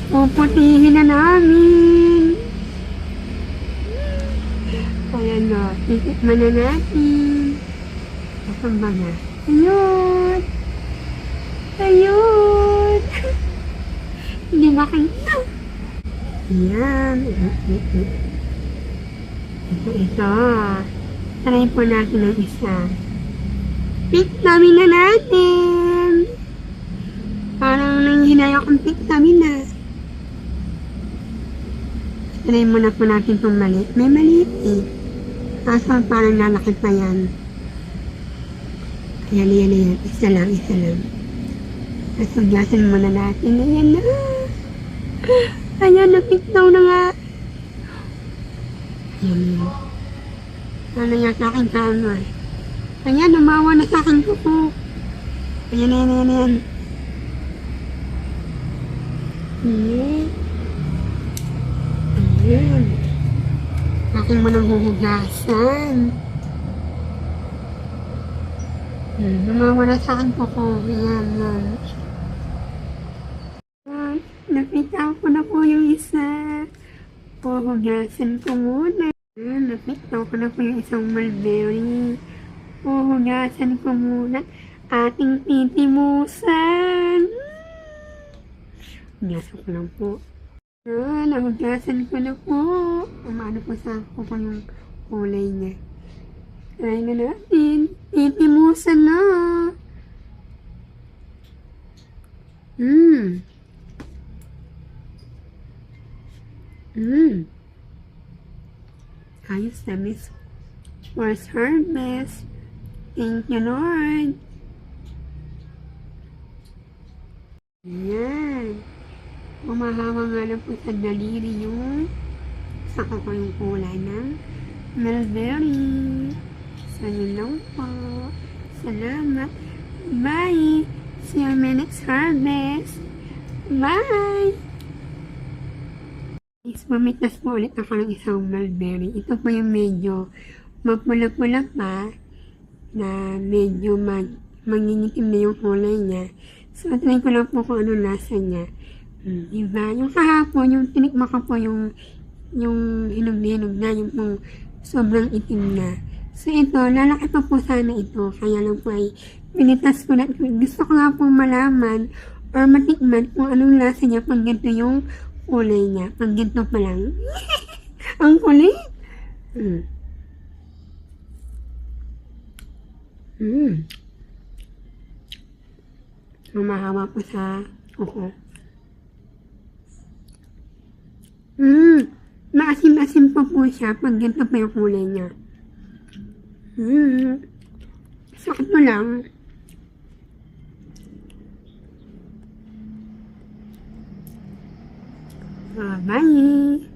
Puputihin na namin. Ayan na, titikman na natin. Asan ba na? Ayun! Ayun! Hindi makita. Ayan. Ito. Try po natin ang isa. Pick namin na natin. Parang nanghinay akong pick namin na. Try muna po natin itong maliit. May maliit eh. Kaso parang lalaki pa yan. Ayan. Isa lang. Nasuglasan muna natin. Ayan na. Ayan, na-pick down na nga. Ayan. Ano yan sa akin tama. Ayan, umawa na sa akin kuko. Ayan. Ayan. Akin mo nang huhugasan. Umawa na sa akin kuko. Ayan. Napitaw ko na po yung isa. Puhugasan ko muna. Napitaw ko na po yung isang mulberry. Puhugasan ko muna. Ating titimusan. Hugasan ko lang po. Nahugasan ko na po. Umano po sa ako yung kulay niya. Try na natin. Titimusan na. Ayos na, Miss. First harvest. Thank you, Lord. Ayan. Umahawa nga lang po sa daliri yung saka ko yung kulay ng mulberry. So, yun lang po. Salamat. Bye. See you in my next harvest. Bye. Mamitas po ulit ako ng isang mulberry. Ito po yung medyo mapula-pula pa na medyo mangingitim na yung kulay niya. So, try ko lang po kung ano lasa niya. Diba? Yung kahapon, yung tinikma ko po yung hinog na, yung pong sobrang itim na. So, ito, lalaki pa po sana ito. Kaya lang po ay pinitas ko na. Gusto ko nga po malaman or matikman kung anong lasa niya pag ganito yung kulay niya. Pag ganito pa lang. Ang kulit. Mahawa po sa kuko. Maasim-asim pa po siya pag ganito pa yung kulay niya. Sakit mo lang. Bye!